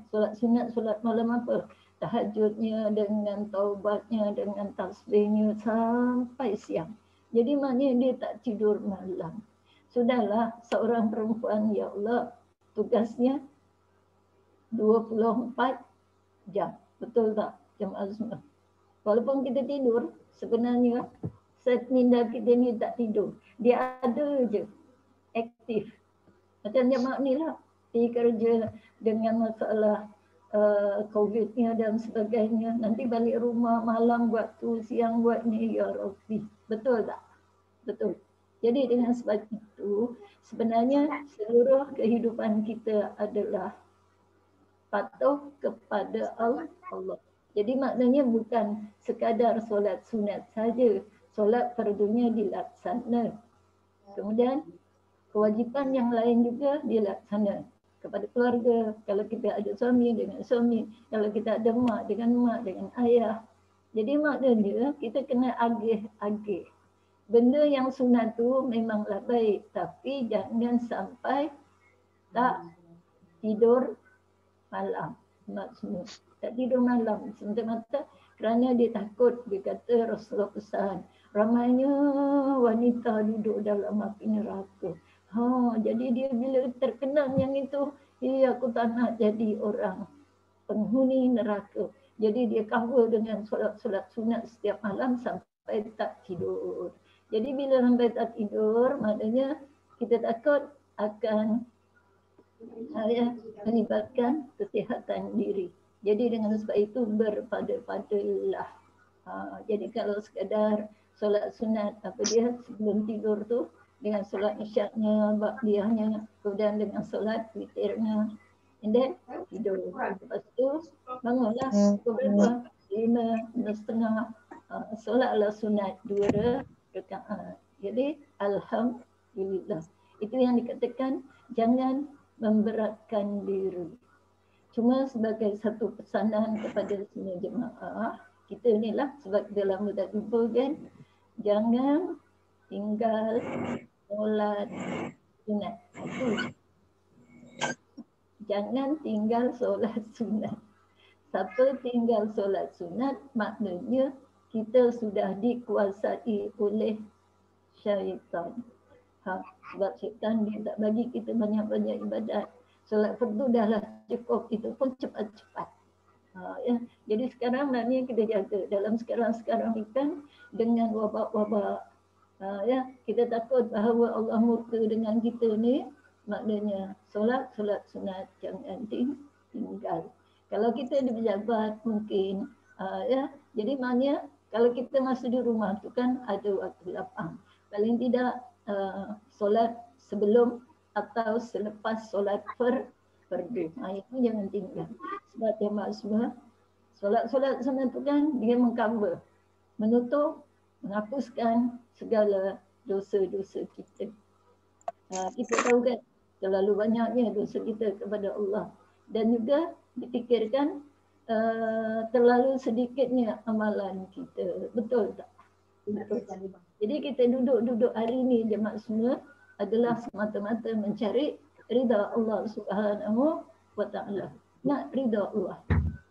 solat sunat, solat malam apa? Tahajudnya dengan taubatnya, dengan tasbihnya sampai siang. Jadi maknanya dia tak tidur malam. Sudahlah seorang perempuan, ya Allah, tugasnya 24 jam. Betul tak jemaah semua? Walaupun kita tidur, sebenarnya set minda kita ni tak tidur. Dia ada je aktif. Macam jemaah ni lah, pergi kerja dengan masalah COVID-nya dan sebagainya. Nanti balik rumah malam buat tu, siang buat ni, ya Rabbi. Betul tak? Betul. Jadi dengan sebab itu, sebenarnya seluruh kehidupan kita adalah patuh kepada Allah. Jadi maknanya bukan sekadar solat sunat saja. Solat fardunya dilaksana. Kemudian kewajipan yang lain juga dilaksana kepada keluarga. Kalau kita ada suami dengan suami, kalau kita ada mak dengan ayah. Jadi maknanya kita kena agih-agih. Benda yang sunat tu memanglah baik, tapi jangan sampai tak tidur malam. Maksudnya tak tidur malam semata-mata kerana dia takut. Dia kata Rasulullah pesan, ramainya wanita duduk dalam api neraka. Jadi dia bila terkenang yang itu, aku tak nak jadi orang penghuni neraka. Jadi dia cover dengan solat-solat sunat setiap malam sampai tak tidur. Jadi bila sampai tak tidur, maknanya kita takut akan melibatkan kesihatan diri. Jadi dengan sebab itu berpada-padalah. Jadi kalau sekadar solat sunat apa dia sebelum tidur tu, dengan solat isyaknya, ba'diyahnya, kemudian dengan solat witirnya, and then tidur. Lepas tu bangunlah pukul berapa? 5:30. Solatlah sunat 2 rakaat. Jadi alhamdulillah. Itu yang dikatakan jangan memberatkan diri. Cuma sebagai satu pesanan kepada semua jemaah, kita ni lah sebab kita lama tak jumpa kan, jangan tinggal solat sunat. Jangan tinggal solat sunat. Siapa tinggal solat sunat, maknanya kita sudah dikuasai oleh syaitan. Sebab syaitan dia tak bagi kita banyak-banyak ibadat. Solat fardu dah lah cukup, itu pun cepat-cepat. Jadi sekarang maknanya kita jaga. Dalam sekarang ni kan dengan wabak-wabak, kita takut bahawa Allah murka dengan kita ni. Maknanya solat sunat jangan tinggal. Kalau kita di pejabat mungkin, jadi maknanya kalau kita masih di rumah tu kan ada waktu lapang. Paling tidak solat sebelum atau selepas solat fardu. Itu jangan tinggal. Sebab jemaah semua, solat-solat sunat tu kan dia mengcover, menutup, menghapuskan segala dosa-dosa kita. Kita tahu kan terlalu banyaknya dosa kita kepada Allah, dan juga dipikirkan terlalu sedikitnya amalan kita. Betul tak? Betul. Jadi kita duduk hari ini jemaah semua adalah semata-mata mencari ridha Allah Subhanahu wa taala. Nak ridha Allah.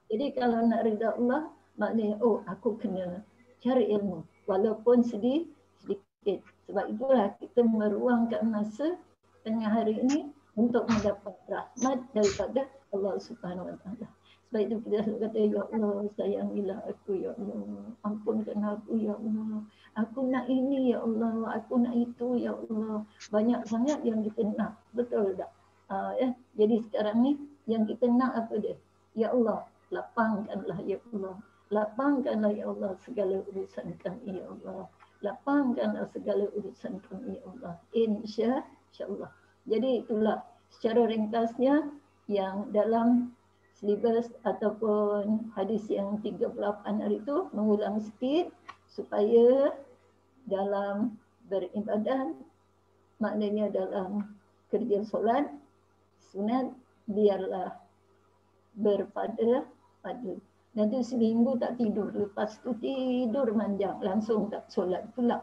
Jadi kalau nak ridha Allah, maknanya aku kena cari ilmu walaupun sedikit. Sebab itulah kita meruangkan masa tengah hari ini untuk mendapat rahmat daripada Allah Subhanahu wa taala. Sebab itu kita selalu kata, ya Allah, sayangilah aku, ya Allah, ampunkan aku, ya Allah, aku nak ini, ya Allah, aku nak itu, ya Allah. Banyak sangat yang kita nak, betul tak? Jadi sekarang ni yang kita nak apa dia? Ya Allah, lapangkanlah, ya Allah, lapangkanlah, ya Allah, segala urusan kami, ya Allah, lapangkanlah segala urusan kami, ya Allah, insya-Allah. Jadi itulah secara ringkasnya yang dalam silibus ataupun hadis yang 38 hari itu, mengulang sikit supaya dalam beribadat, maknanya dalam kerja solat sunat, biarlah berpada-pada. Nanti seminggu tak tidur, lepas tu tidur manjang, langsung tak solat pula.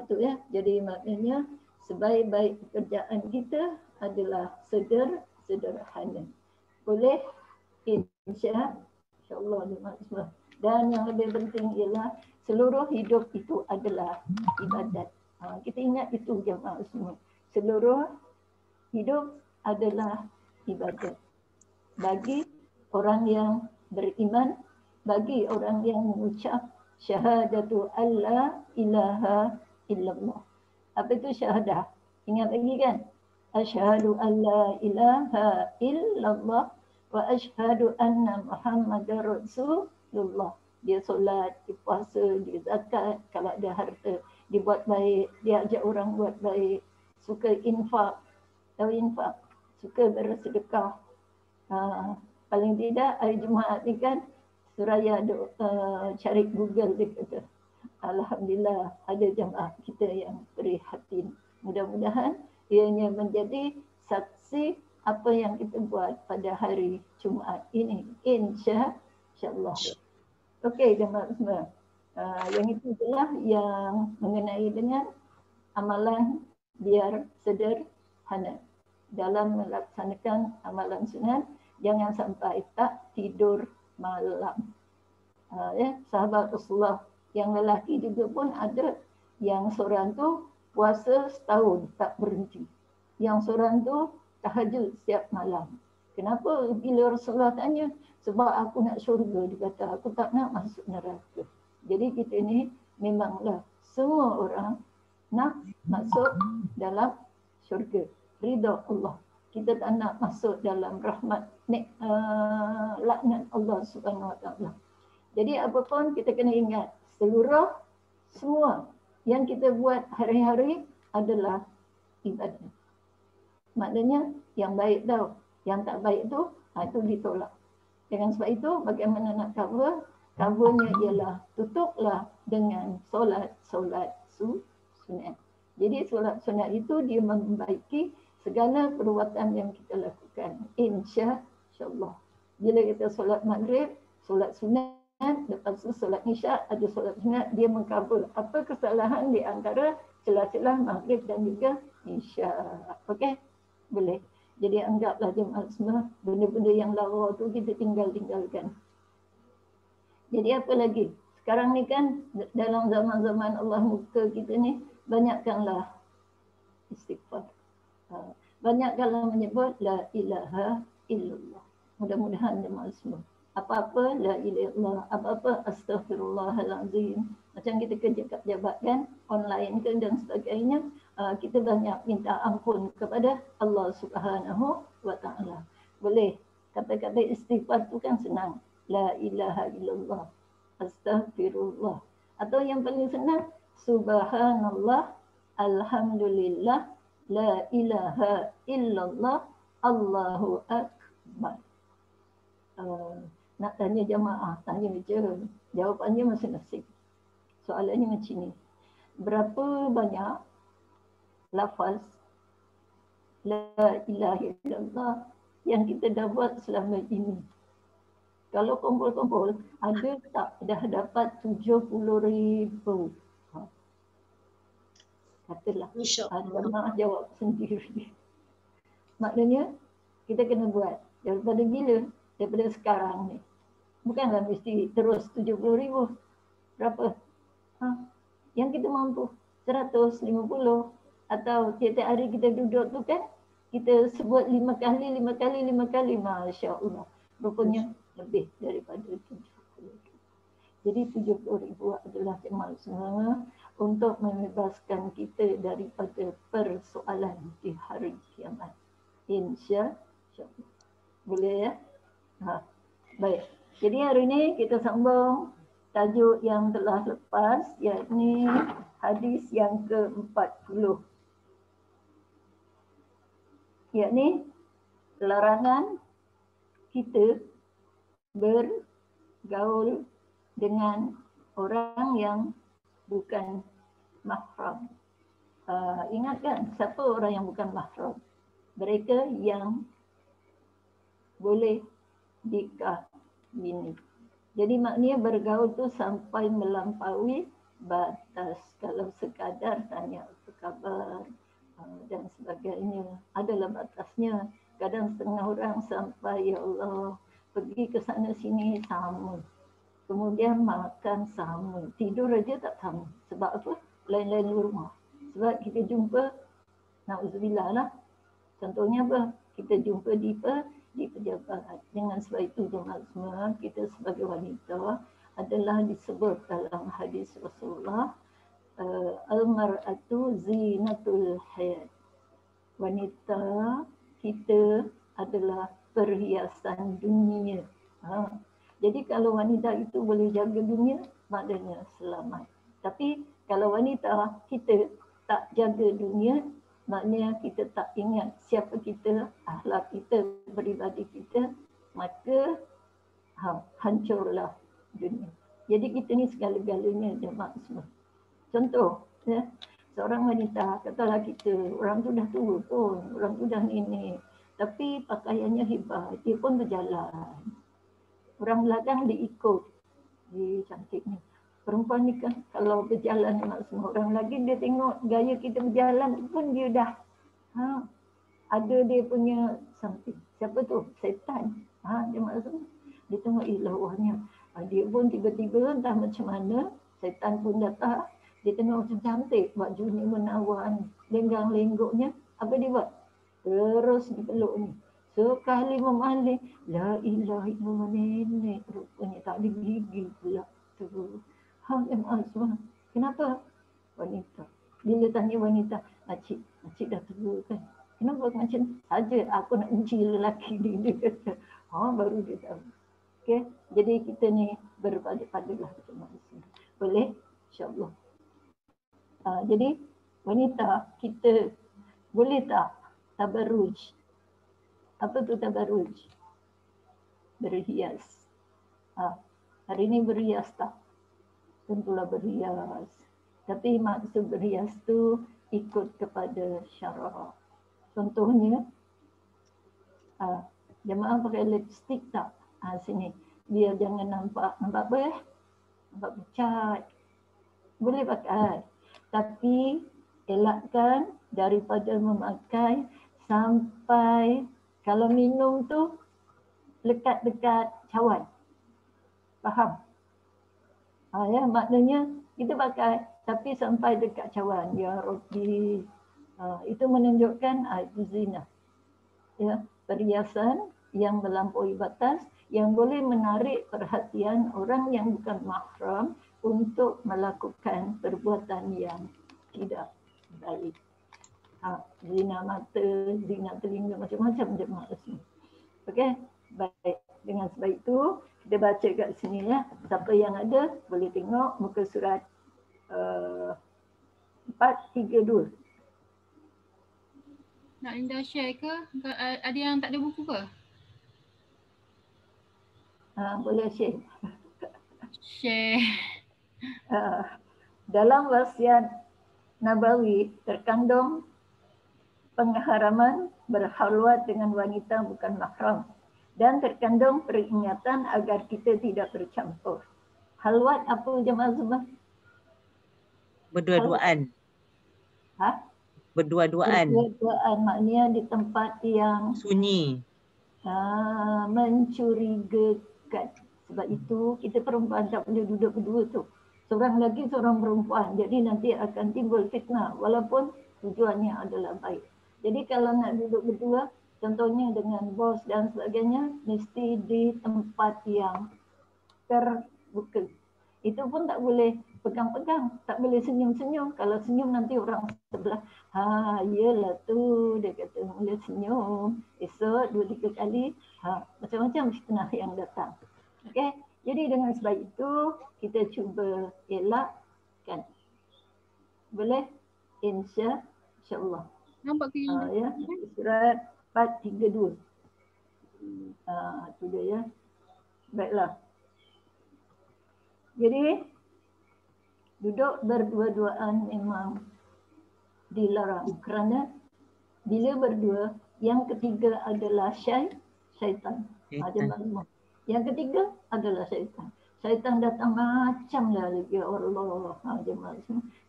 Itu ya. Jadi maknanya sebaik-baik pekerjaan kita adalah sederhana. oleh insya-Allah jemaah semua. Dan yang lebih penting ialah seluruh hidup itu adalah ibadat. Kita ingat itu jemaah semua. Seluruh hidup adalah ibadat. Bagi orang yang beriman, bagi orang yang mengucap syahadatu alla ilaha illallah. Apa itu syahadah? Ingat lagi kan? Asyhadu alla ilaha illallah wa asyhadu anna Muhammadar Rasulullah. Dia solat, dia puasa, dia zakat, kalau ada harta, dia buat baik, dia ajak orang buat baik, suka infak, tahu infak, suka bersedekah. Paling tidak hari Jumaat ni kan Suraya cari Google dia kata alhamdulillah ada jemaah kita yang prihatin. Mudah-mudahan ianya menjadi saksi apa yang kita buat pada hari Jumaat ini, insya-Allah. Okey jemaah semua. Yang itu adalah yang mengenai dengan amalan biar sederhana dalam melaksanakan amalan sunat. Jangan sampai tak tidur malam. Sahabat Rasulullah yang lelaki juga pun ada yang seorang tu puasa setahun tak berhenti. Yang seorang tu tahajud setiap malam. Kenapa? Bila Rasulullah tanya, sebab aku nak syurga, dia kata aku tak nak masuk neraka. Jadi kita ni memanglah semua orang nak masuk dalam syurga, ridha Allah. Kita tak nak masuk dalam rahmat laknat Allah Subhanahu Wa Taala. Jadi apapun kita kena ingat, semua yang kita buat hari-hari adalah ibadat. Maknanya yang baik tau, yang tak baik tu itu ditolak. Dengan sebab itu bagaimana nak cover? Covernya ialah tutuplah dengan solat sunat. Jadi solat sunat itu dia membaiki segala perbuatan yang kita lakukan. Insya-Allah. Bila kita solat maghrib, solat sunat, lepas tu solat isyak, ada solat sunat, dia mengcover apa kesalahan di antara celah-celah maghrib dan juga isyak. Okey? Boleh. Jadi anggaplah jemaah semua benda-benda yang lara tu kita tinggalkan. Jadi apa lagi? Sekarang ni kan dalam zaman-zaman Allah muka kita ni, banyakkanlah istighfar. Banyakkanlah menyebut la ilaha illallah. Mudah-mudahan jemaah semua. Apa-apa la ilaha illallah, apa-apa astaghfirullahalazim. Macam kita kerja kat jabatan online ke dan sebagainya, kita banyak minta ampun kepada Allah Subhanahu Wa Taala. Boleh. Kata-kata istighfar tu kan senang. La ilaha illallah, astaghfirullah. Atau yang paling senang, subhanallah, alhamdulillah, la ilaha illallah, Allahu Akbar. Nak tanya jemaah, tanya je. Jawapannya masing-masing. Soalannya macam ni. Berapa banyak lafaz la ilaha illallah yang kita dah buat selama ini? Kalau kumpul-kumpul, ada tak dah dapat 70,000? Katalah. Jemaah jawab sendiri. Maknanya, kita kena buat. Daripada bila? Daripada sekarang ni. Bukanlah mesti terus 70,000. Berapa? Yang kita mampu. 150. Atau tiap-tiap hari kita duduk tu kan, kita sebut 5 kali. Masya Allah. Rupanya lebih daripada 70,000. Jadi 70,000 adalah jemaah semua untuk membebaskan kita daripada persoalan di hari kiamat. Insya-Allah. Boleh ya? Baik. Jadi hari ini kita sambung tajuk yang telah lepas, yakni hadis yang ke-40. Yakni larangan kita bergaul dengan orang yang bukan mahram. Ingat kan, siapa orang yang bukan mahram? Mereka yang boleh dikahwini. Jadi maknanya bergaul tu sampai melampaui batas. Kalau sekadar tanya apa khabar dan sebagainya, adalah batasnya. Kadang setengah orang sampai, ya Allah, pergi ke sana sini sama. Kemudian makan sama. Tidur aja tak sama. Sebab apa? Lain-lain rumah. Sebab kita jumpa, na'udzubillah lah. Contohnya apa? Kita jumpa di pejabat. Dengan sebab itu jemaah semua, kita sebagai wanita adalah disebut dalam hadis Rasulullah, al-mar'atu zinatul hayat. Wanita kita adalah perhiasan dunia. Jadi kalau wanita itu boleh jaga dunia, maknanya selamat. Tapi kalau wanita kita tak jaga dunia, maknanya kita tak ingat siapa kita, akhlak kita, peribadi kita, maka hancurlah dunia. Jadi kita ni segala-galanya jemaah semua. Contoh, ya, seorang wanita, katalah kita, orang tu dah tua pun, orang tu dah nenek, tapi pakaiannya hebat, dia pun berjalan. Orang belakang dia ikut, dia cantik ni. Perempuan ni kan kalau berjalan semua orang lagi dia tengok gaya kita berjalan pun dia dah ada dia punya something. Siapa tu? Setan. Dia maksud dia tengok lawanya. Dia pun tiba-tiba entah macam mana setan pun datang. Dia tengok macam cantik, bajunya menawan, lenggang-lenggoknya. Apa dia buat? Terus dipeluk ni. Sekali memalih, la ilaha illallah, nenek rupanya tak ada gigi pula tu. Kenapa? Wanita. Bila tanya wanita, Makcik dah tua kan? Kenapa macam saja aku nak uji lelaki ni, dia kata. Baru dia tahu. Okay? Jadi kita ni berpada-padalah. Boleh? InsyaAllah. Jadi wanita kita boleh tak tabarruj? Apa tu tabarruj? Berhias. Hari ni berhias tak? Tentulah berhias. Tapi maksud berhias tu ikut kepada syarak. Contohnya, jemaah pakai lipstick tak? Sini. Biar jangan nampak apa? Nampak pucat. Boleh pakai. Tapi elakkan daripada memakai sampai kalau minum tu dekat cawan. Faham? Ya, maknanya kita pakai tapi sampai dekat cawan. Ya Rabbi. Itu menunjukkan itu zina. Ya, perhiasan yang melampaui batas yang boleh menarik perhatian orang yang bukan mahram untuk melakukan perbuatan yang tidak baik. Zina mata, zina telinga, macam-macam jemaah semua. Okey, baik. Dengan sebab itu, kita baca kat sini ya. Siapa yang ada boleh tengok muka surat 432. Nak Linda share ke? Ada yang tak ada buku ke? Boleh share. Share. Dalam wasiat Nabawi terkandung pengharaman berhalwat dengan wanita bukan mahram dan terkandung peringatan agar kita tidak bercampur. Halwat apa jemaah semua? Berdua-duaan. Berdua-duaan. Berdua-duaan maknanya di tempat yang sunyi. Mencurigakan. Sebab itu kita perempuan tak boleh duduk berdua tu. Seorang lagi, seorang perempuan. Jadi nanti akan timbul fitnah walaupun tujuannya adalah baik. Jadi kalau nak duduk berdua, contohnya dengan bos dan sebagainya, mesti di tempat yang terbuka. Itu pun tak boleh pegang-pegang, tak boleh senyum-senyum. Kalau senyum nanti orang sebelah, iyalah tu, dia kata boleh senyum. Esok 2-3 kali, macam-macam fitnah yang datang. Okey, jadi dengan sebab itu kita cuba elakkan. Boleh? InsyaAllah. Nampak ke? Ya, surat 432. Itu dia ya. Baiklah. Jadi duduk berdua-duaan memang dilarang kerana bila berdua yang ketiga adalah syaitan. Yang ketiga adalah syaitan. Syaitan datang macamlah lagi Allah.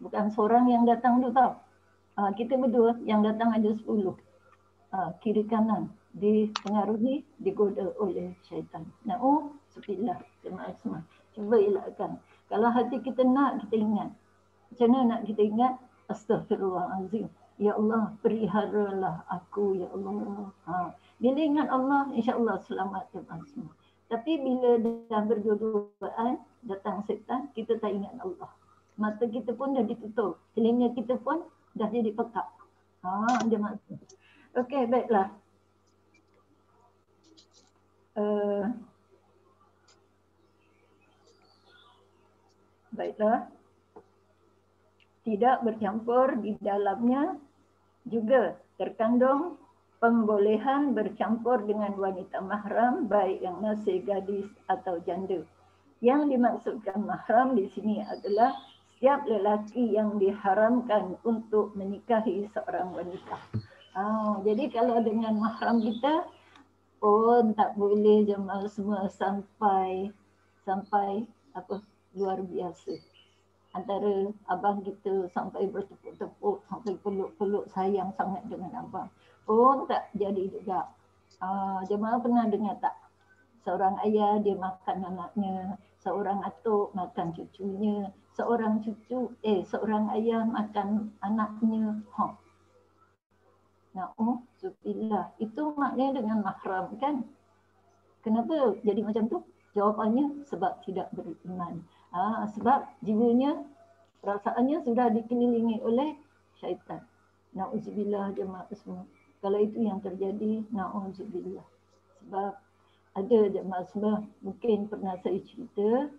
Bukan seorang yang datang tu tau. Kita berdua yang datang ada 10. Kiri kanan. dipengaruhi, digoda oleh syaitan. Na'udzubillah, jemaah semua. Cuba elakkan. Kalau hati kita nak, kita ingat. Macam mana nak kita ingat? Astaghfirullahalazim. Ya Allah, peliharalah aku, ya Allah. Bila ingat Allah, insya-Allah selamat jemaah semua. Tapi bila dah berdua-duaan, datang syaitan, kita tak ingat Allah. Mata kita pun dah ditutup, telinga kita pun dah jadi pekak. Jemaah semua. Okey, baiklah. Baiklah. Tidak bercampur di dalamnya juga terkandung pembolehan bercampur dengan wanita mahram, baik yang masih gadis atau janda. Yang dimaksudkan mahram di sini adalah setiap lelaki yang diharamkan untuk menikahi seorang wanita. Jadi kalau dengan mahram kita pun tak boleh jemaah semua sampai apa luar biasa. Antara abang kita sampai bertepuk-tepuk, sampai peluk-peluk sayang sangat dengan abang. Pun tak jadi juga. Jemaah pernah dengar tak? Seorang ayah dia makan anaknya, seorang atuk makan cucunya, seorang ayah makan anaknya. Na'udzubillah. Itu maknanya dengan mahram kan? Kenapa jadi macam tu? Jawapannya sebab tidak beriman. Sebab jiwanya, perasaannya sudah dikelilingi oleh syaitan. Na'udzubillah jemaah semua. Kalau itu yang terjadi, na'udzubillah. Sebab ada jemaah semua, mungkin pernah saya cerita,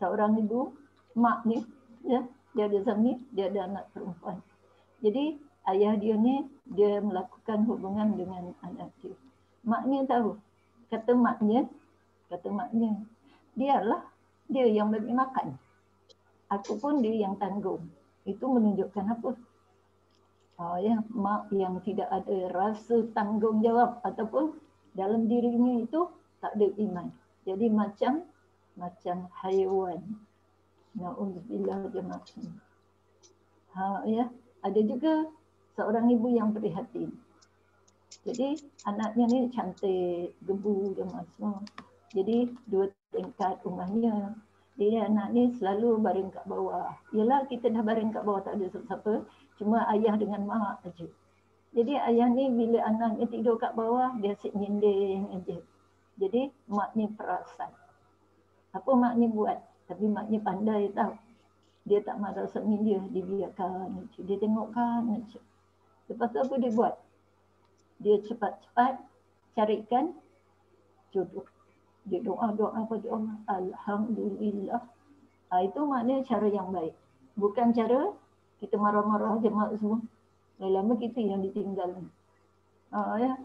seorang ibu, mak ni, ya, dia ada suami, dia ada anak perempuan. Jadi ayah dia ni, dia melakukan hubungan dengan anak dia. Maknya tahu, kata maknya, dia yang bagi makan. Aku pun dia yang tanggung. Itu menunjukkan apa? Mak yang tidak ada rasa tanggungjawab ataupun dalam dirinya itu tak ada iman. Jadi macam haiwan. Na'udzubillah jemaah. Ada juga seorang ibu yang prihatin. Jadi anaknya ni cantik, gebu jemaah semua. Jadi 2 tingkat rumahnya. Jadi anak ni selalu baring kat bawah. Yelah kita dah baring kat bawah tak ada siapa-siapa. Cuma ayah dengan mak aja. Jadi ayah ni bila anaknya tidur kat bawah, dia asyik nyinding aja. Jadi maknya perasan. Apa maknya buat? Tapi maknya pandai tahu. Dia tak marah suami dia, dibiarkan aja. Dia tengokkan aja. Lepas tu apa dia buat? Dia cepat-cepat carikan jodoh. Dia doa-doa pada Allah. Alhamdulillah. Itu maknanya cara yang baik. Bukan cara kita marah-marah jemaah semua. Lama-lama kita yang ditinggal.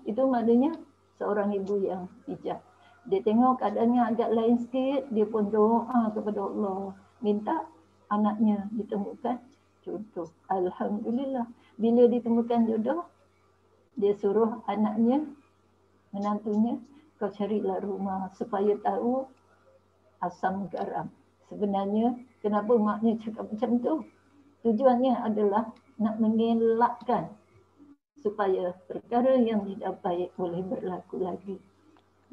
Itu maknanya seorang ibu yang bijak. Dia tengok keadaannya agak lain sikit, dia pun doa kepada Allah. Minta anaknya ditemukan jodoh. Alhamdulillah. Bila ditemukan jodoh, dia suruh anaknya, menantunya, kau carilah rumah supaya tahu asam garam. Sebenarnya, kenapa maknya cakap macam tu? Tujuannya adalah nak mengelakkan supaya perkara yang tidak baik boleh berlaku lagi.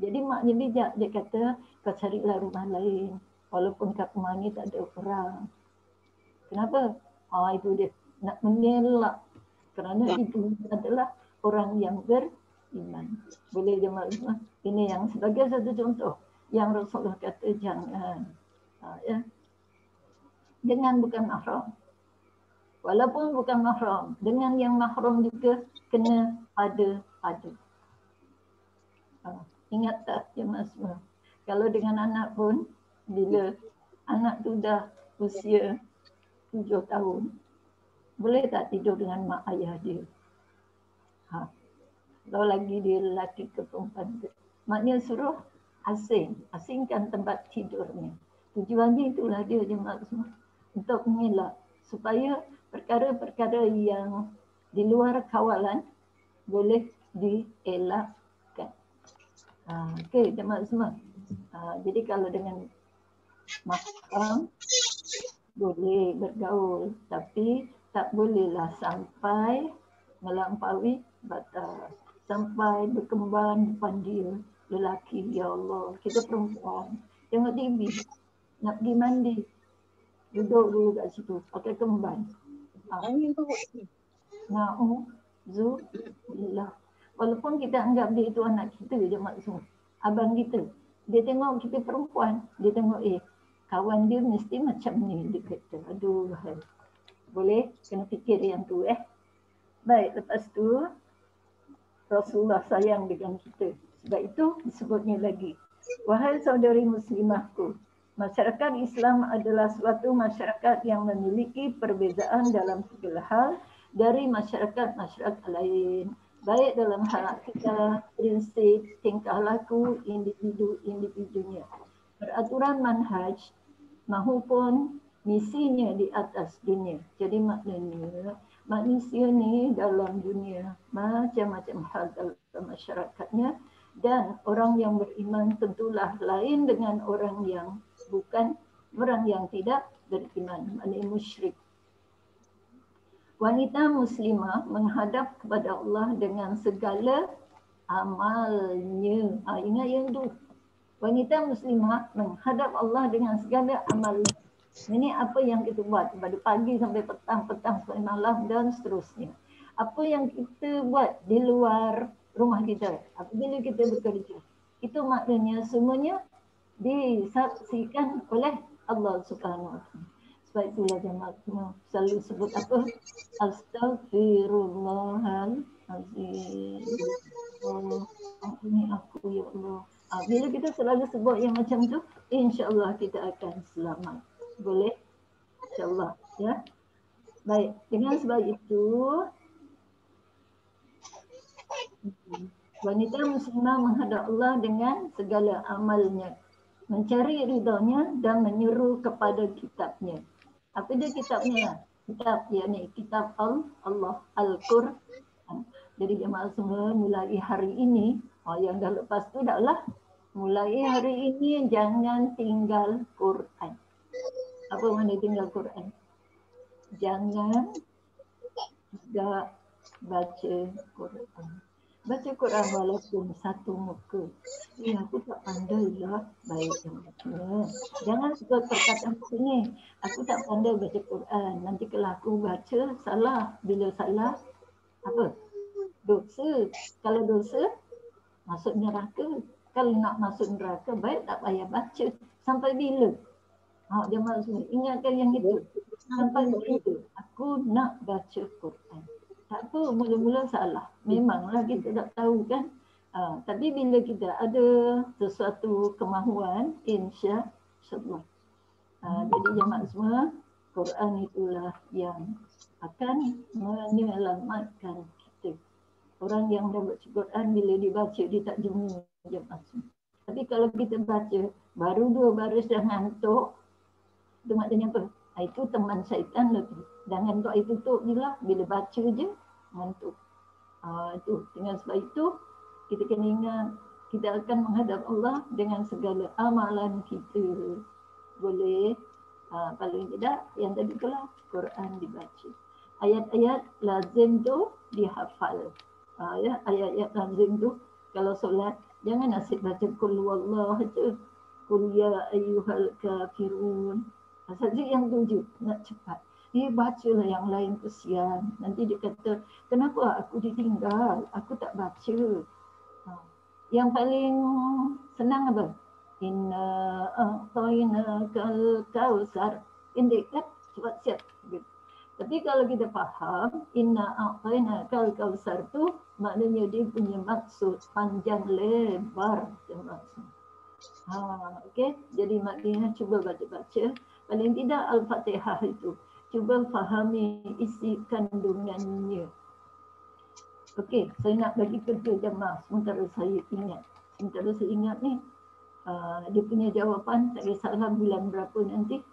Jadi maknya bijak, dia kata kau carilah rumah lain walaupun kat rumah ni tak ada orang. Kenapa? Itu dia nak mengelak kerana itu adalah orang yang beriman. Boleh jemaah. Ini yang sebagai satu contoh yang Rasulullah kata jangan. Dengan bukan mahram. Walaupun bukan mahram, dengan yang mahram juga kena pada. Ingat tak jemaah semua? Kalau dengan anak pun, bila anak tu dah usia 7 tahun, boleh tak tidur dengan mak ayah dia? Kalau lagi dia lelaki ke perempuan ke. Maknanya suruh asingkan tempat tidurnya. Tujuannya itulah dia jemaah semua. Untuk mengelak supaya perkara-perkara yang di luar kawalan boleh dielakkan. Okey jemaah semua. Jadi kalau dengan mahram boleh bergaul, tapi tak bolehlah sampai melampaui batas. Sampai berkembang depan dia. Lelaki, ya Allah, kita perempuan. Tengok TV, nak pergi mandi. Duduk dulu kat situ, pakai kemban. Na'udzubillah. Walaupun kita anggap dia itu anak kita je maksud. Abang kita. Dia tengok kita perempuan. Dia tengok kawan dia mesti macam ni. Dia kata, aduh. Boleh kena fikir yang tu Baik, lepas tu Rasulullah sayang dengan kita. Sebab itu disebutnya lagi. Wahai saudari muslimahku, masyarakat Islam adalah suatu masyarakat yang memiliki perbezaan dalam segala hal dari masyarakat-masyarakat lain. Baik dalam hal akidah, prinsip, tingkah laku, individu-individunya. Peraturan manhaj maupun misinya di atas dunia. Jadi maknanya manusia ni dalam dunia macam-macam hal dalam masyarakatnya dan orang yang beriman tentulah lain dengan orang yang bukan, orang yang tidak beriman, maknanya musyrik. Wanita muslimah menghadap kepada Allah dengan segala amalnya. Ingat yang tu. Wanita muslimah menghadap Allah dengan segala amalnya. Ini apa yang kita buat pada pagi sampai petang, petang sampai malam dan seterusnya. Apa yang kita buat di luar rumah kita, apabila kita bekerja, itu maknanya semuanya disaksikan oleh Allah Subhanahu Wa Taala. Sebab itulah jemaah semua selalu sebut apa? Astaghfirullahalazim. Ampuni aku ya Allah. Bila kita selalu sebut yang macam tu, insya-Allah kita akan selamat. Boleh? InsyaAllah. Ya. Baik. Dengan sebab itu, wanita muslimah menghadap Allah dengan segala amalnya. Mencari ridhonya dan menyeru kepada kitabnya. Apa dia kitabnya? Kitab, yakni kitab Allah, Al-Quran. Jadi jemaah semua mulai hari ini, yang dah lepas tu taklah. Mulai hari ini jangan tinggal Quran. Apa makna tinggal Quran? Jangan tidak baca Quran. Baca Quran walaupun satu muka. Aku tak pandai lah. Baik, jangan suka perkataan sini. Aku tak pandai baca Quran. Nanti kalau aku baca salah. Bila salah, apa? Dosa. Kalau dosa, masuk neraka. Kalau nak masuk neraka, baik tak payah baca. Sampai bila? Dia maksud ingatkan yang itu. Sampai bila aku nak baca Quran. Tak apa, mula-mula salah. Memanglah kita tak tahu kan. Tapi bila kita ada sesuatu kemahuan, insya-Allah. Jadi jemaah semua, Quran itulah yang akan menyelamatkan kita. Orang yang dah baca Quran, bila dibaca, dia tak jemu jemaah semua. Tapi kalau kita baca, baru 2 baris dah ngantuk, itu maknanya apa? Itu teman syaitan lagi. Dan ngantuk itu tutup je lah. Bila baca je, ngantuk. Itu. Dengan sebab itu, kita kena ingat, kita akan menghadap Allah dengan segala amalan kita. Boleh. Paling tidak, yang tadi itulah Quran dibaca. Ayat-ayat lazim tu dihafal. Ayat-ayat lazim tu, kalau solat, jangan asyik baca Qul huwallah je. Qul ya ayyuhal kafirun. Saja yang 7, nak cepat. Bacalah yang lain kesian. Nanti dia kata, kenapa aku ditinggal? Aku tak baca. Yang paling senang apa? Inna a'tainakal kautsar. Indik kan? Cepat siap. Tapi kalau kita faham, inna a'tainakal kautsar tu maknanya dia punya maksud panjang lebar. Okey, jadi maknanya cuba baca-baca. Paling tidak Al-Fatihah itu. Cuba fahami isi kandungannya. Okey, saya nak bagi kerja jemaah sementara saya ingat. Sementara saya ingat ni, dia punya jawapan tak kisahlah bulan berapa nanti.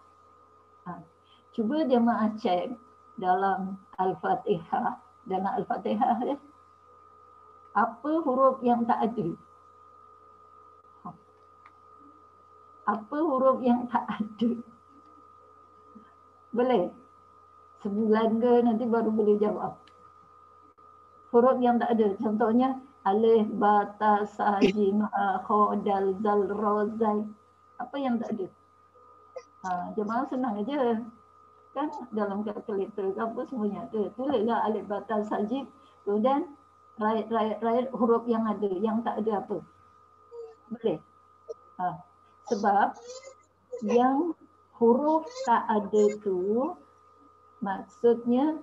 Cuba jemaah cek dalam Al-Fatihah. Dalam Al-Fatihah apa huruf yang tak ada? Apa huruf yang tak ada? Boleh? Sebulan ke nanti baru boleh jawab. huruf yang tak ada. Contohnya alif, ba, ta, sa, jim, ha, kha, dal, zal, ra, zai. Apa yang tak ada? Jemaah senang aja. Kan dalam kalkulator ke apa semuanya ada. Tulislah alif, ba, ta, sa, jim. Kemudian rakyat huruf yang ada. Yang tak ada apa? Boleh? Sebab yang huruf tak ada tu maksudnya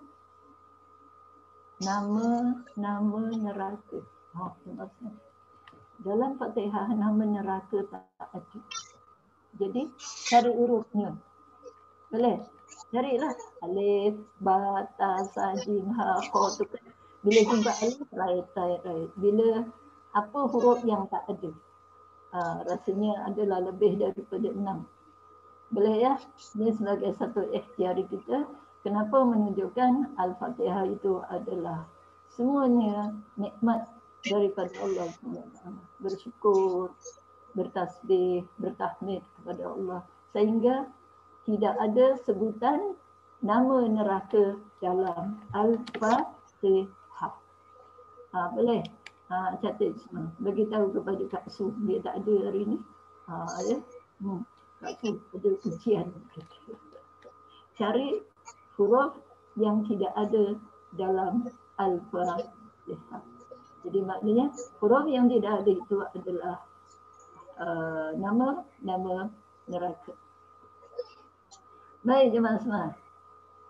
nama neraka. Dalam Fatihah nama neraka tak ada. Jadi cari hurufnya. Boleh? Carilah alif, ba, ta, sa, jim, ha, kha tu kan. Bila jumpa alif, right. Bila apa huruf yang tak ada? Rasanya adalah lebih daripada 6. Boleh ya? Ini sebagai satu ikhtiari kita. Kenapa menunjukkan Al-Fatihah itu adalah semuanya nikmat daripada Allah. Bersyukur, bertasbih, bertahmid kepada Allah. Sehingga tidak ada sebutan nama neraka dalam Al-Fatihah. Boleh? Catat semua. Beritahu kepada Kak Su. Dia tak ada hari ini. Ya. Kak Su ada ujian. Cari huruf yang tidak ada dalam Al-Fatihah. Jadi maknanya huruf yang tidak ada itu adalah nama neraka. Baik jemaah semua.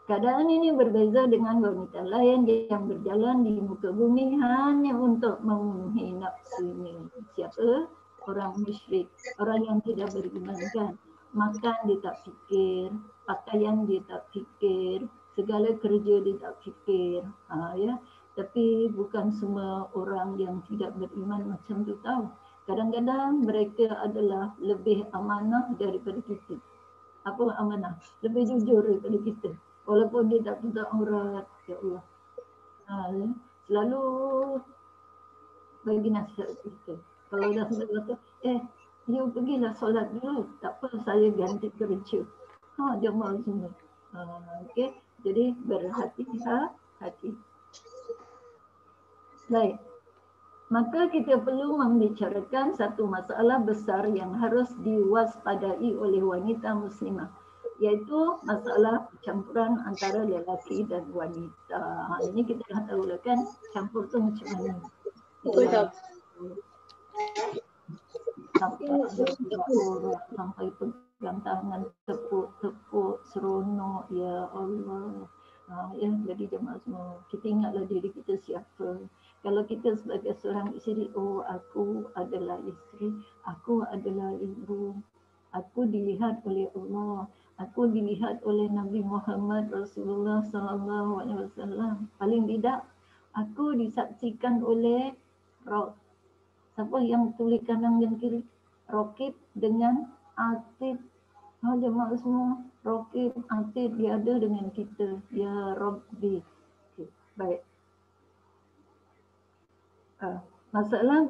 Keadaan ini berbeza dengan wanita lain yang berjalan di muka bumi hanya untuk memenuhi nafsunya. Siapa? Orang musyrik, orang yang tidak beriman kan. Makan dia tak fikir, pakaian dia tak fikir, segala kerja dia tak fikir. Ya. Tapi bukan semua orang yang tidak beriman macam tu tahu. Kadang-kadang mereka adalah lebih amanah daripada kita. Apa amanah? Lebih jujur daripada kita. Walaupun dia tak tutup aurat, ya Allah. Ya. Selalu bagi nasihat kita. Kalau dah sampai kata, you pergilah solat dulu. Tak apa, saya ganti kerja. Jemaah semua. Okey. Jadi berhati-hati. Baik. Maka kita perlu membicarakan satu masalah besar yang harus diwaspadai oleh wanita muslimah, iaitu masalah campuran antara lelaki dan wanita. Ini kita dah tahu lah kan, campur tu macam mana. Sampai pegang tangan, tepuk, seronok, ya Allah. Ya, jadi jemaah semua, kita ingatlah diri kita siapa. Kalau kita sebagai seorang isteri, aku adalah isteri, aku adalah ibu, aku dilihat oleh Allah, aku dilihat oleh Nabi Muhammad Rasulullah SAW. Paling tidak, aku disaksikan oleh siapa yang tulis kanan dan kiri? Rokib dengan Atid. Jemaah semua, Rokib, Atid, dia ada dengan kita. Ya Rabbi. Okay. Baik. Masalah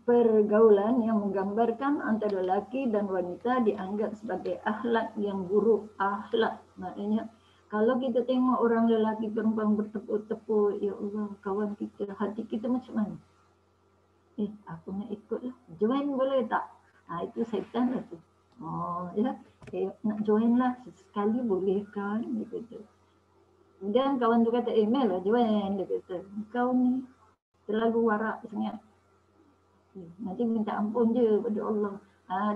pergaulan yang menggambarkan antara lelaki dan wanita dianggap sebagai akhlak yang buruk. Akhlak maknanya kalau kita tengok orang lelaki perempuan bertepuk-tepuk, ya Allah, kawan kita, hati kita macam mana? Aku nak ikutlah. Join boleh tak? Itu syaitan lah tu. Ya. Nak join lah. Sekali boleh kan? Dia kata. Kemudian kawan tu kata, Mel lah join. Dia kata, kau ni terlalu warak sangat. Nanti minta ampun je pada Allah.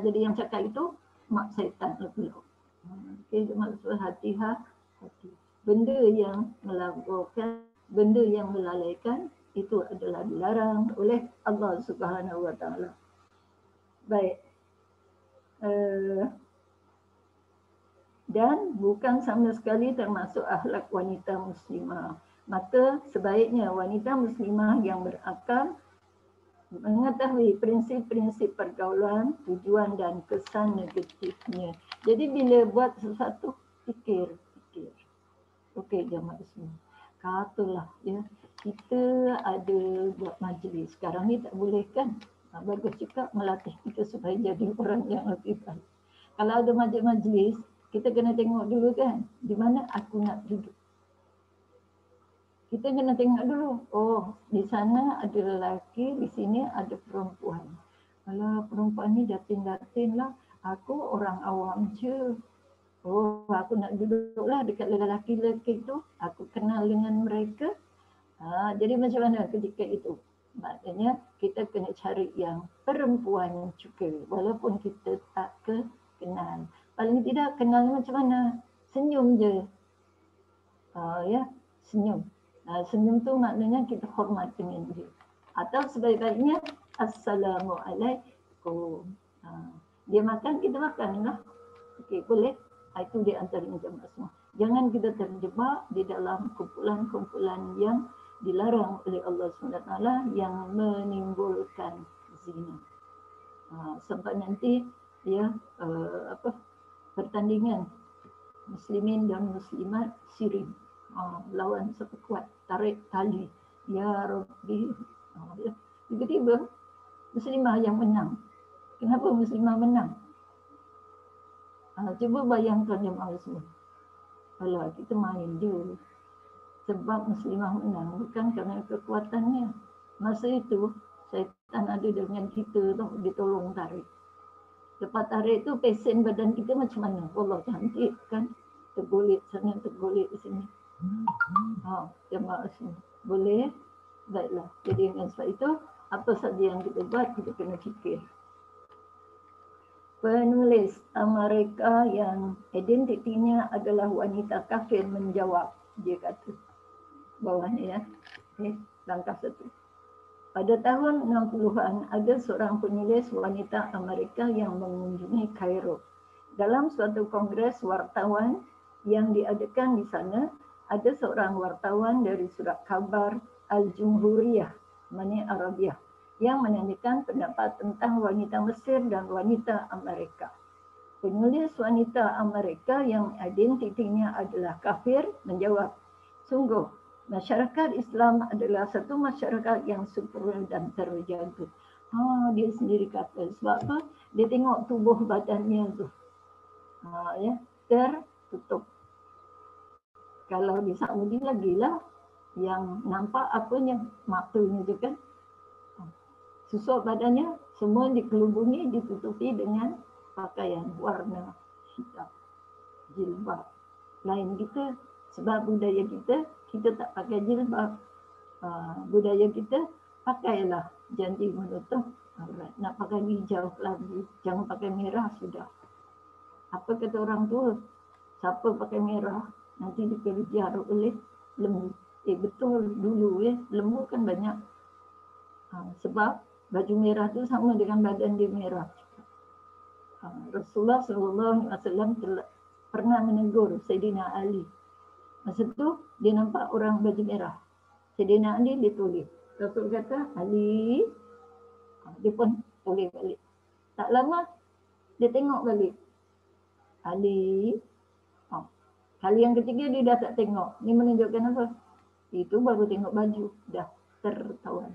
Jadi yang cakap itu, mak syaitan lah pula. Okay, maksud hati-hati. Benda yang melakukan, benda yang melalaikan, itu adalah dilarang oleh Allah Subhanahu Wa Taala. Baik. Dan bukan sama sekali termasuk akhlak wanita muslimah. Maka sebaiknya wanita muslimah yang berakal mengetahui prinsip-prinsip pergaulan, tujuan dan kesan negatifnya. Jadi bila buat sesuatu, fikir. Okey jemaah semua. Katalah ya, kita ada buat majlis. Sekarang ni tak boleh kan? Bagus juga melatih kita supaya jadi orang yang lebih baik. Kalau ada majlis, kita kena tengok dulu kan, di mana aku nak duduk. kita kena tengok dulu. Oh, di sana ada lelaki, di sini ada perempuan. Kalau perempuan ni datin-datin lah, aku orang awam je. Oh, aku nak duduklah dekat lelaki-lelaki tu. Aku kenal dengan mereka. Jadi macam mana ketika itu? Maknanya kita kena cari yang perempuan juga. Walaupun kita tak kenal. Paling tidak kenal macam mana? Senyum je. Ya, senyum. Senyum tu maknanya kita hormat dengan dia. Atau sebaik-baiknya, Assalamualaikum. Dia makan, kita makan lah. Okey, boleh? Itu di antara jemaah semua. Jangan kita terjebak di dalam kumpulan-kumpulan yang dilarang oleh Allah SWT yang menimbulkan zina. Sampai nanti ya pertandingan muslimin dan muslimat siring. Lawan siapa kuat, tarik tali. Ya Rabbi. Ya. Tiba-tiba muslimah yang menang. Kenapa muslimah menang? Cuba bayangkan jemaah semua. Kalau kita main je. Sebab muslimah menang bukan kerana kekuatannya. Masa itu syaitan ada dengan kita tu, dia tolong tarik. Lepas tarik tu pesen badan kita macam mana? Allah cantik kan? Tergolek sana, tergolek sini. Jemaah semua. Boleh? Baiklah. Jadi dengan sebab itu, apa saja yang kita buat, kita kena fikir. Penulis Amerika yang identitinya adalah wanita kafir menjawab. Dia kata, bawahnya ya. Langkah 1. Pada tahun 60-an, ada seorang penulis wanita Amerika yang mengunjungi Kairo. Dalam suatu kongres wartawan yang diadakan di sana, ada seorang wartawan dari surat khabar Al-Jumhuriyah, Mani Arabiah, yang menanyakan pendapat tentang wanita Mesir dan wanita Amerika. Penulis wanita Amerika yang identitinya adalah kafir menjawab, sungguh masyarakat Islam adalah satu masyarakat yang sempurna dan terjaga. Dia sendiri kata, sebab apa? Dia tengok tubuh badannya tu. Ya, tertutup. Kalau di Saudi lagilah yang nampak apanya, matanya je kan. Susuk badannya semua dikelubungi, ditutupi dengan pakaian warna hitam, jilbab. Lain kita, sebab budaya kita tak pakai jilbab. Budaya kita, pakailah janji menutup aurat. Nak pakai hijau lagi, jangan pakai merah sudah. Apa kata orang tua? Siapa pakai merah, nanti dikejar oleh lembu. Betul dulu lembu kan banyak. Sebab baju merah tu sama dengan badan dia merah. Rasulullah SAW pernah menegur Sayyidina Ali. Masa tu dia nampak orang baju merah. Sayyidina Ali dia toleh. Rasul kata, Ali. Dia pun toleh balik. Tak lama dia tengok balik. Ali. Kali yang ketiga dia dah tak tengok. Ni menunjukkan apa? Itu baru tengok baju. Dah tertawan.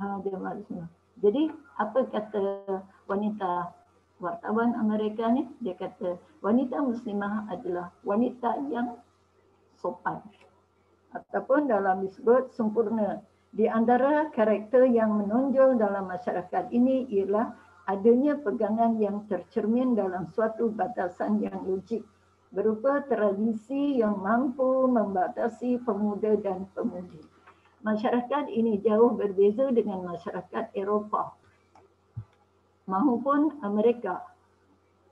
Jemaah semua. Jadi apa kata wanita wartawan Amerika ni? Dia kata wanita muslimah adalah wanita yang sopan ataupun dalam disebut sempurna. Di antara karakter yang menonjol dalam masyarakat ini ialah adanya pegangan yang tercermin dalam suatu batasan yang logik berupa tradisi yang mampu membatasi pemuda dan pemudi. Masyarakat ini jauh berbeza dengan masyarakat Eropah maupun Amerika.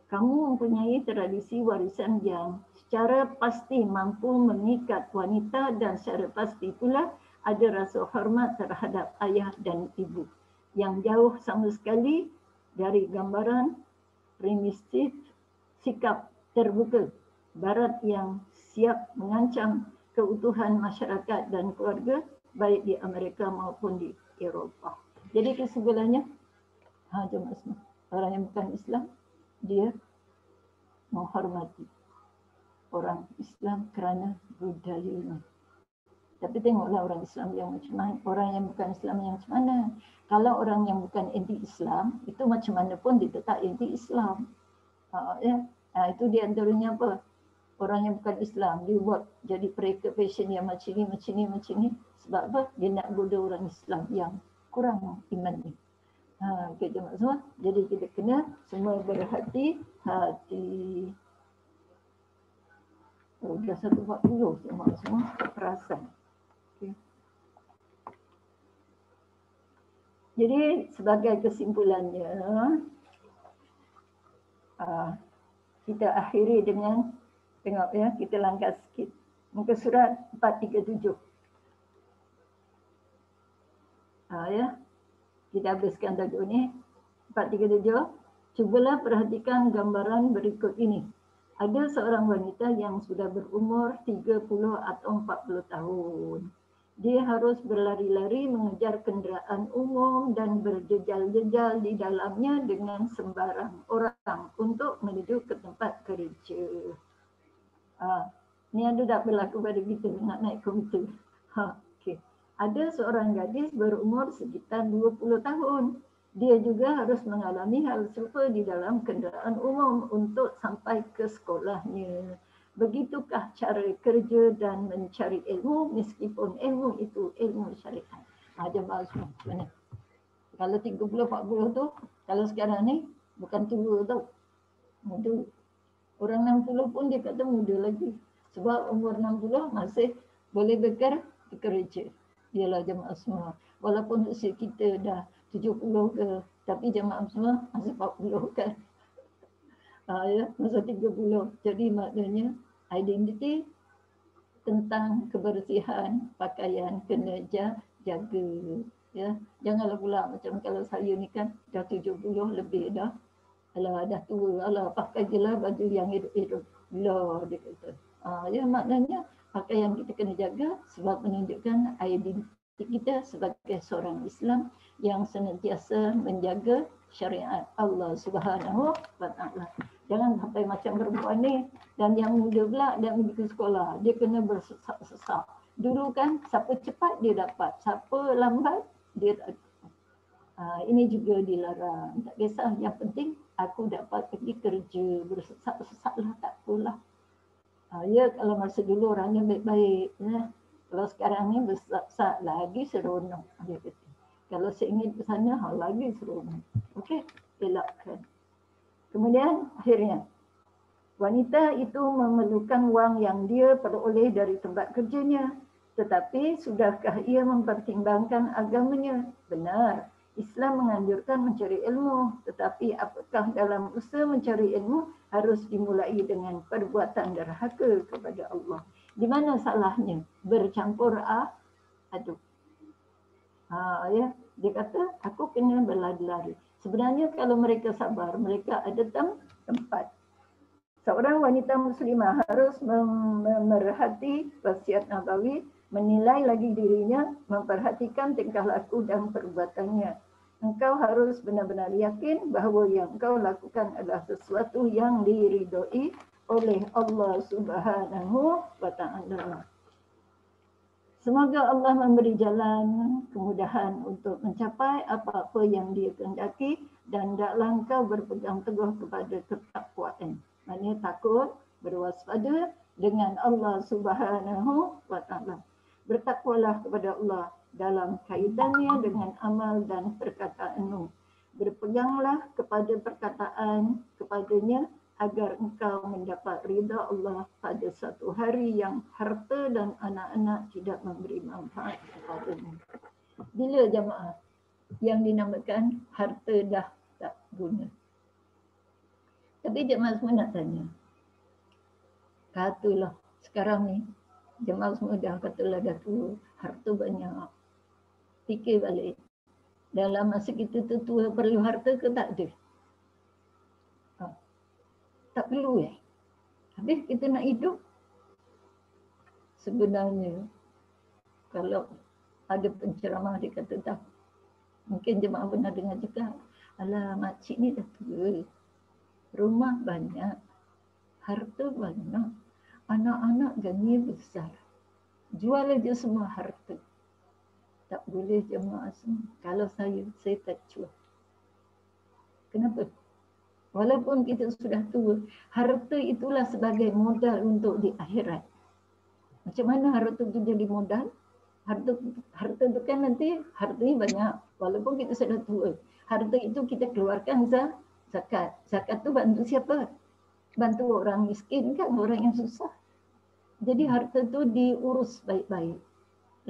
Kamu mempunyai tradisi warisan yang secara pasti mampu mengikat wanita dan secara pasti pula ada rasa hormat terhadap ayah dan ibu yang jauh sama sekali dari gambaran primitif sikap terbuka Barat yang siap mengancam keutuhan masyarakat dan keluarga baik di Amerika maupun di Eropah. Jadi kesimpulannya, jemaah semua, orang yang bukan Islam, dia menghormati orang Islam kerana budayanya. Tapi tengoklah orang Islam yang macam mana, orang yang bukan Islam yang macam mana. Kalau orang yang bukan anti-Islam, itu macam mana pun dia tetap anti-Islam. Itu di antaranya apa? orang yang bukan Islam, dia buat jadi preoccupation yang macam ni. Sebab apa? Dia nak goda orang Islam yang kurang iman ni. Okay, jemaah semua. Jadi kita kena semua berhati-hati. Oh, dah 1:40 jemaah semua. Tak perasan. Okay. Jadi sebagai kesimpulannya, kita akhiri dengan, tengok ya, kita langkah sikit. Muka surat 437. Ya, kita habiskan tajuk ni. 437. Cubalah perhatikan gambaran berikut ini. Ada seorang wanita yang sudah berumur 30 atau 40 tahun. Dia harus berlari-lari mengejar kenderaan umum dan berjejal-jejal di dalamnya dengan sembarang orang untuk menuju ke tempat kerja. Ni ada tak berlaku pada kita nak naik komputer? Okay. Ada seorang gadis berumur sekitar 20 tahun. Dia juga harus mengalami hal serupa di dalam kenderaan umum untuk sampai ke sekolahnya. Begitukah cara kerja dan mencari ilmu meskipun ilmu itu ilmu syariat. Jemaah semua. Mana? Kalau 30-40 tu, kalau sekarang ni bukan tua tau. Muda. Orang 60 pun dia kata muda lagi. Sebab umur 60 masih boleh bekerja. Ialah jemaah semua. Walaupun usia kita dah 70 ke, tapi jemaah semua masih 40 kan. Ya, masa 30. Jadi maknanya identiti tentang kebersihan pakaian kena jaga. Ya, janganlah pula macam kalau saya ni kan dah 70 lebih dah. Alah dah tua, alah pakai je lah baju yang hidup-hidup. Lah dia kata. Ya maknanya pakaian kita kena jaga sebab menunjukkan identiti kita sebagai seorang Islam yang senantiasa menjaga syariat Allah Subhanahu wa taala. Jangan sampai macam perempuan ni dan yang muda pula dia pergi ke sekolah, dia kena bersesak-sesak. Dulu kan siapa cepat dia dapat, siapa lambat dia tak dapat. Ini juga dilarang. Tak kisah, yang penting aku dapat pergi kerja, bersesak-sesak lah, tak apalah. Ya kalau masa dulu orangnya baik-baik, ya. Kalau sekarang ni bersesak lagi seronok dia kata. Kalau seingat ke sana lagi seronok. Okey, elakkan. Kemudian akhirnya wanita itu memerlukan wang yang dia peroleh dari tempat kerjanya. Tetapi sudahkah ia mempertimbangkan agamanya? Benar. Islam menganjurkan mencari ilmu, tetapi apakah dalam usaha mencari ilmu harus dimulai dengan perbuatan derhaka kepada Allah? Di mana salahnya bercampur aduk? Ya, dia kata aku kena berlari-lari. Sebenarnya kalau mereka sabar, mereka ada tempat. Seorang wanita muslimah harus memerhati wasiat Nabawi, menilai lagi dirinya, memperhatikan tingkah laku dan perbuatannya. Engkau harus benar-benar yakin bahawa yang engkau lakukan adalah sesuatu yang diridhoi oleh Allah Subhanahu wa taala. Semoga Allah memberi jalan kemudahan untuk mencapai apa-apa yang Dia kehendaki dan hendaklah engkau berpegang teguh kepada ketakwaan. Maksudnya takut, berwaspada dengan Allah Subhanahu wa taala. Bertakwalah kepada Allah dalam kaitannya dengan amal dan perkataanmu. Berpeganglah kepada perkataan kepadanya agar engkau mendapat ridha Allah pada satu hari yang harta dan anak-anak tidak memberi manfaat kepadamu. Bila jemaah yang dinamakan harta dah tak guna? Tapi jemaah semua nak tanya, katalah sekarang ni jemaah semua dah katalah dah tua, harta banyak. Fikir balik, dalam masa kita tua perlu harta ke tak ada? Tak perlu Habis kita nak hidup. Sebenarnya kalau ada penceramah dia kata tak, mungkin jemaah pernah dengar juga, alah makcik ni dah tua, rumah banyak, harta banyak, anak-anak gaji besar, jual aja semua harta. Tak boleh jemaah semua. Kalau saya tak jual. Kenapa? Walaupun kita sudah tua, harta itulah sebagai modal untuk di akhirat. Macam mana harta itu jadi modal? Harta itu kan nanti harta ini banyak. Walaupun kita sudah tua, harta itu kita keluarkan zakat. Zakat tu bantu siapa? Bantu orang miskin kan, orang yang susah. Jadi harta tu diurus baik-baik.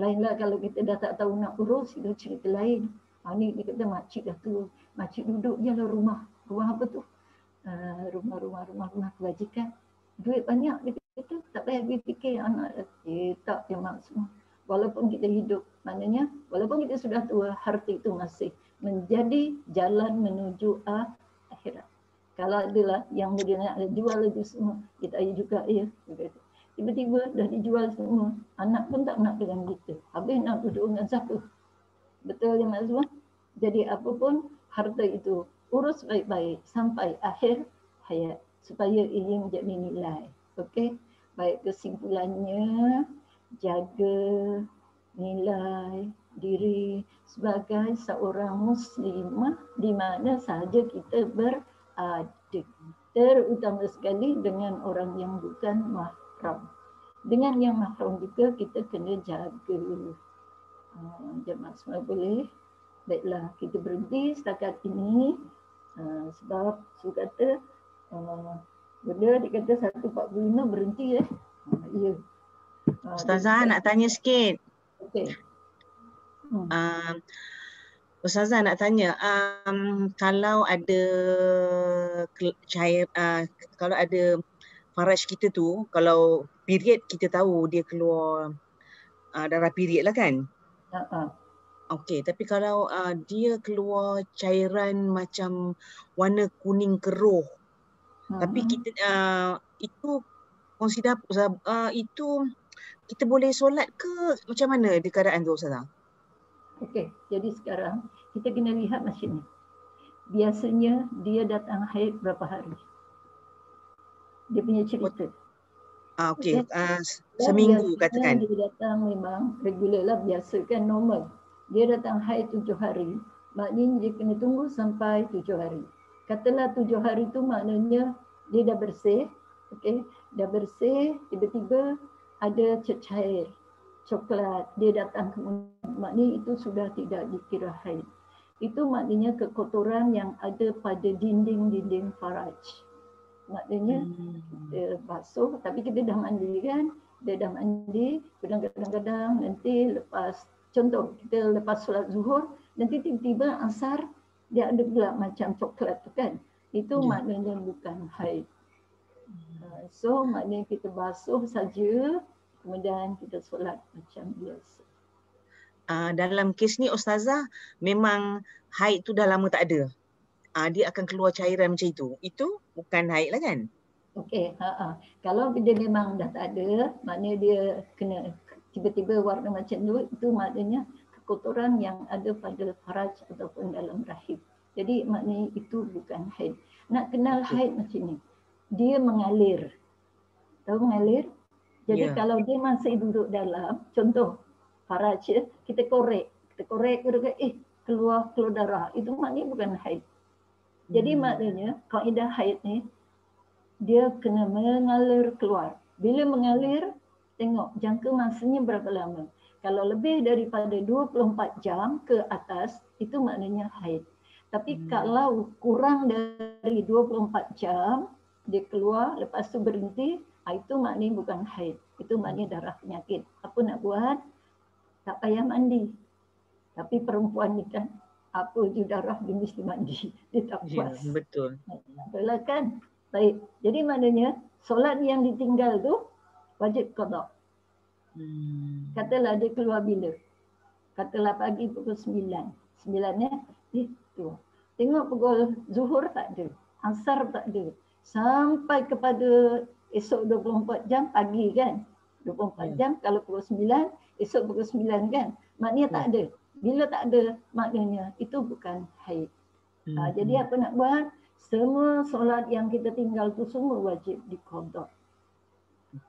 Lainlah kalau kita dah tak tahu nak urus, itu cerita lain. Ni dia kata makcik dah tua. Makcik duduk je lah rumah. Rumah apa tu? Rumah kebajikan. Duit banyak dia kata, tak payah pergi fikir anak. Tak dia maksud. Walaupun kita hidup, maknanya walaupun kita sudah tua, harta itu masih menjadi jalan menuju akhirat. Kalau adalah yang dia nak jual itu semua, kita juga ya. Tiba-tiba dah dijual semua, anak pun tak nak dengan kita. Habis nak duduk dengan siapa? Betul ya Mak Zuma? Jadi apapun harta itu, urus baik-baik sampai akhir hayat supaya ia menjadi nilai. Okey? Baik, kesimpulannya, jaga nilai diri sebagai seorang muslimah di mana sahaja kita berada, terutama sekali dengan orang yang bukan mahram. Dengan yang mahram juga kita kena jaga. Jemaah semua boleh. Baiklah, kita berhenti setakat ini sebab Su kata benda dia kata 1.45 berhenti ya. Ustazah nak tanya sikit. Okey. Ustazah nak tanya, kalau ada kalau ada faraj kita tu, kalau period kita tahu dia keluar darah period lah kan? Okey, tapi kalau dia keluar cairan macam warna kuning keruh, tapi kita itu consider itu kita boleh solat ke macam mana di keadaan tu Ustazah? Okey, jadi sekarang kita kena lihat macam ni. Biasanya dia datang haid berapa hari? Dia punya cerita. Okey, seminggu katakan. Dia datang memang regular lah, biasa kan, normal. Dia datang haid 7 hari, maknanya dia kena tunggu sampai 7 hari. Katalah 7 hari tu maknanya dia dah bersih, okey, dah bersih, tiba-tiba ada cecair coklat, dia datang kemudian, maknanya itu sudah tidak dikira haid. Itu maknanya kekotoran yang ada pada dinding-dinding faraj. Maknanya kita basuh, tapi kita dah mandi kan, dia dah mandi, kadang-kadang nanti lepas, contoh kita lepas solat zuhur, nanti tiba-tiba asar dia ada pula macam coklat tu kan, itu maknanya bukan haid. So maknanya kita basuh saja, kemudian kita solat macam biasa. Dalam kes ni Ustazah, memang haid tu dah lama tak ada. Dia akan keluar cairan macam itu. Itu bukan haid lah kan? Okey, kalau dia memang dah tak ada, maknanya dia kena tiba-tiba warna macam tu, itu maknanya kekotoran yang ada pada faraj ataupun dalam rahim. Jadi maknanya itu bukan haid. Nak kenal haid macam ni, dia mengalir. Tahu mengalir? Jadi kalau dia masih duduk dalam, contoh faraj, kita korek keluar darah, itu maknanya bukan haid. Jadi maknanya kaedah haid ni dia kena mengalir keluar. Bila mengalir, tengok jangka masanya berapa lama. Kalau lebih daripada 24 jam ke atas, itu maknanya haid. Tapi kalau kurang dari 24 jam, dia keluar, lepas tu berhenti, itu maknanya bukan haid. Itu maknanya darah penyakit. Apa nak buat? Tak payah mandi. Tapi perempuan ni kan, apa je darah dia mesti mandi. Dia tak puas. Ya, betul. Betul kan? Baik. Jadi maknanya solat yang ditinggal tu wajib qada. Katalah dia keluar bila? Katalah pagi pukul 9. 9-nya keluar. Tengok pukul zuhur tak ada. Asar tak ada. Sampai kepada esok 24 jam pagi kan? 24 jam kalau pukul 9, esok pukul 9 kan? Maknanya tak ada. Bila tak ada, maknanya itu bukan haid. Jadi apa nak buat? Semua solat yang kita tinggal tu semua wajib diqada.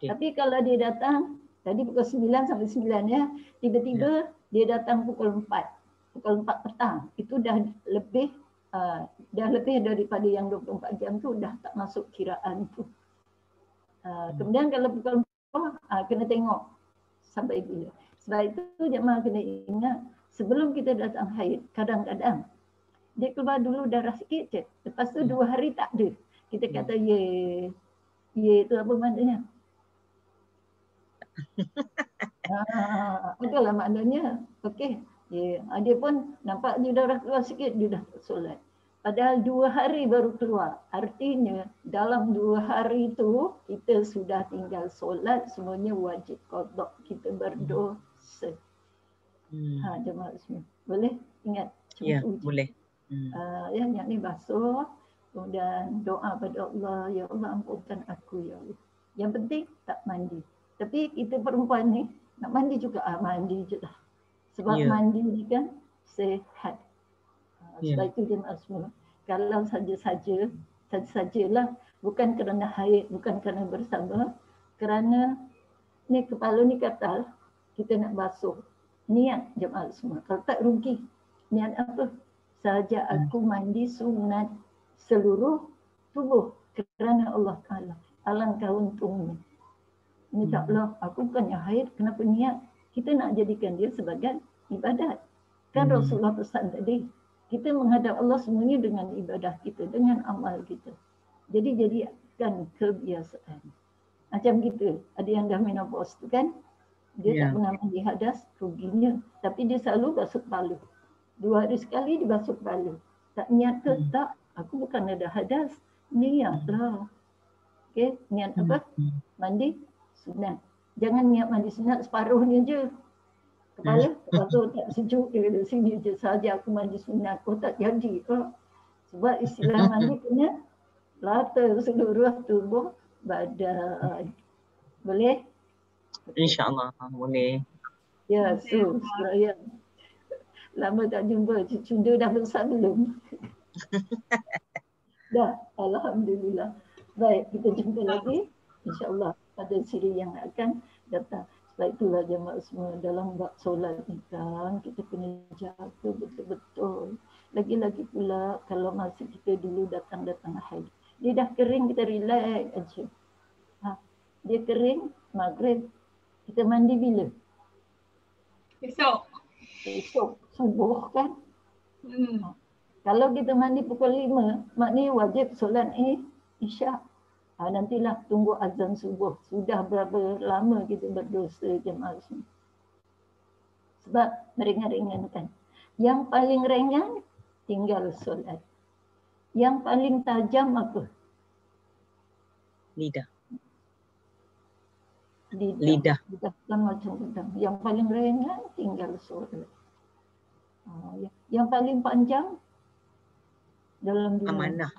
Tapi kalau dia datang, tadi pukul 9 sampai 9 ya, tiba-tiba dia datang pukul 4. Pukul 4 petang, itu dah lebih dah lebih daripada yang 24 jam tu dah tak masuk kiraan tu. Kemudian kalau bukan kena tengok sampai bila. Sebab itu jemaah kena ingat sebelum kita datang haid, kadang-kadang dia keluar dulu darah sikit je. Lepas tu 2 hari tak ada. Kita kata ye itu apa maknanya? Adalah maknanya. Okey. Dia pun nampak dia darah keluar sikit, dia dah solat. Padahal 2 hari baru keluar. Artinya dalam 2 hari itu kita sudah tinggal solat, semuanya wajib qada. Kita berdosa. Jemaah semua. Boleh ingat? Ya, boleh. Yang ni basuh, kemudian doa pada Allah, ya Allah ampunkan aku ya Allah. Yang penting tak mandi. Tapi kita perempuan ni nak mandi juga, mandi je lah. Sebab mandi ni kan sehat. Sebab itu jemaah semua, kalau saja-sajalah, bukan kerana haid, bukan kerana bersama, kerana ni kepala ni katal, kita nak basuh. Niat jemaah semua. Kalau tak rugi. Niat apa? Saja aku mandi sunat seluruh tubuh kerana Allah Ta'ala. Alangkah untungnya. Minta Allah, aku bukannya haid, kenapa niat? Kita nak jadikan dia sebagai ibadat. Kan Rasulullah pesan tadi, kita menghadap Allah semuanya dengan ibadah kita, dengan amal kita. Jadi jadikan kebiasaan. Macam kita, ada yang dah menopause tu kan, dia tak pernah mandi hadas, ruginya. Tapi dia selalu basuh kepala. 2 hari sekali dia basuh kepala. Tak niat ke? Tak. Aku bukan ada hadas. Niatlah. Okey, niat apa? Mandi sunat. Jangan niat mandi sunat separuhnya je. Kepala, lepas tu tak sejuk dia dari sini je saja aku mandi sunat. Oh tak jadi. Sebab istilah mandi kena rata seluruh tubuh badan. Boleh? InsyaAllah boleh. Ya, seraya. Lama tak jumpa, cunda dah besar belum? Dah, Alhamdulillah. Baik, kita jumpa lagi insyaAllah pada siri yang akan datang. Sebab itulah jemaah semua, dalam bab solat ni kan, kita kena jaga betul-betul. Lagi-lagi pula kalau masa kita dulu datang haid, dia dah kering, kita relax aja. Dia kering, maghrib, kita mandi bila? Esok subuh kan. Kalau kita mandi pukul 5, maknanya wajib solat isyak. Nantilah tunggu azan subuh. Sudah berapa lama kita berdosa jemaah semua. Sebab meringan-ringankan. Yang paling ringan tinggal solat. Yang paling tajam apa? Lidah. Lidah kan macam pedang. Yang paling ringan tinggal solat. Yang paling panjang dalam dunia. Amanah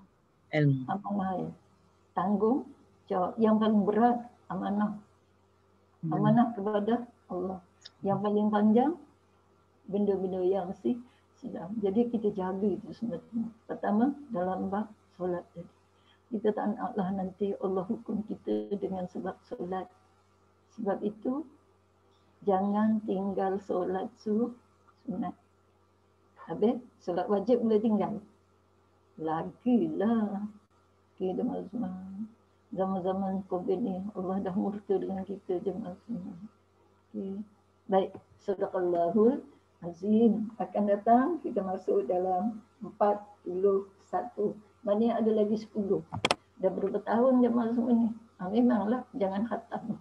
ilmu. Amanah. Tanggung jawab. Yang paling berat amanah. Amanah kepada Allah. Yang paling panjang benda-benda yang silap. Jadi kita jaga itu sebenarnya. Pertama dalam bab solat tadi. Kita tak naklah nanti Allah hukum kita dengan sebab solat. Sebab itu jangan tinggal solat sunat. Habis solat wajib boleh tinggal. Lagilah. Okay, jemaah semua. Zaman-zaman COVID ni Allah dah murka dengan kita jemaah semua. Okay. Baik, sadaqallahul azim. Akan datang kita masuk dalam 41. Maknanya ada lagi 10. Dah berapa tahun jemaah semua ni? Memanglah jangan khatam.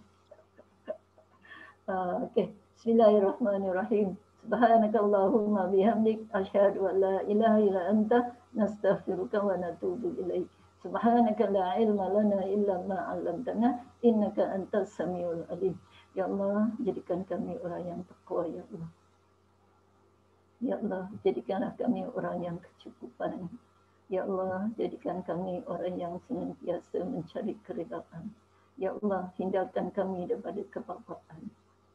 Okey, bismillahirrahmanirrahim. Subhanakallahumma bihamdik asyhadu an la ilaha illa anta nastaghfiruka wa natubu ilaik. Subhanaka la ilma lana illa ma 'allamtana innaka antas samiul alim. Ya Allah, jadikan kami orang yang takwa ya Allah. Ya Allah, jadikanlah kami orang yang kecukupan. Ya Allah, jadikan kami orang yang senantiasa mencari keridaan. Ya Allah, hindarkan kami daripada kebapaan.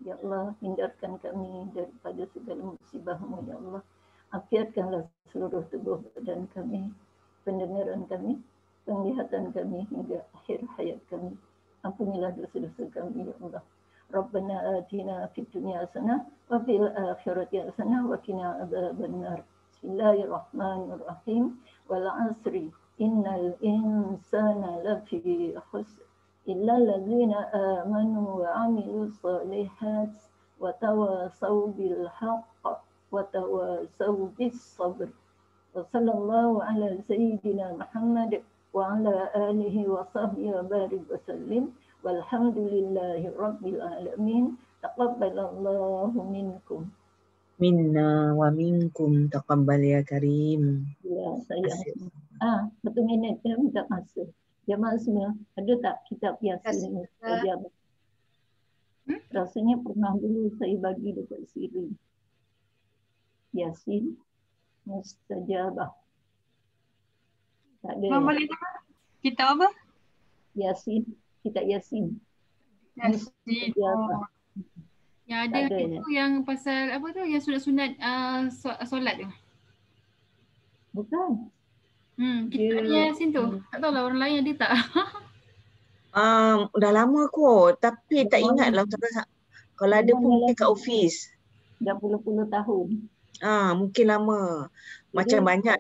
Ya Allah, hindarkan kami daripada segala musibah-Mu ya Allah. Afiatkanlah seluruh tubuh badan kami, pendengaran kami, penglihatan kami hingga akhir hayat kami. Ampunilah dosa-dosa kami ya Allah. Rabbana atina fid dunya hasanah wa fil akhirati hasanah wa qina adzabannar. Bismillahirrahmanirrahim. Wal 'asri innal insana lafi khusr illa allazina amanu wa 'amilus solihat wa tawasaw bil haqq wa tawasaw bis sabr. Wa sallallahu ala sayyidina Muhammad wa ala alihi wa sahbihi wa barik wa sallim. Walhamdulillahi rabbil alamin. Taqabbalallahu minkum. Minna wa minkum taqabbal ya karim. Ya, saya 1 minit saya minta masa. Jemaah semua, ada tak kitab Yasin Mustajabah? Rasanya pernah dulu saya bagi dekat Siri. Yasin Mustajabah. Tak ada. Boleh tak? Kitab apa? Yasin, kitab Yasin. Yasin. Mustajabah. Yang ada itu yang pasal apa tu, yang sunat-sunat solat tu. Bukan. Kitab Yasin tu. Tak tahulah orang lain ada tak? Dah lama kot, tapi tak ingat lah. Kalau ada pun mungkin kat office. Dah puluh-puluh tahun. Mungkin lama. Macam banyak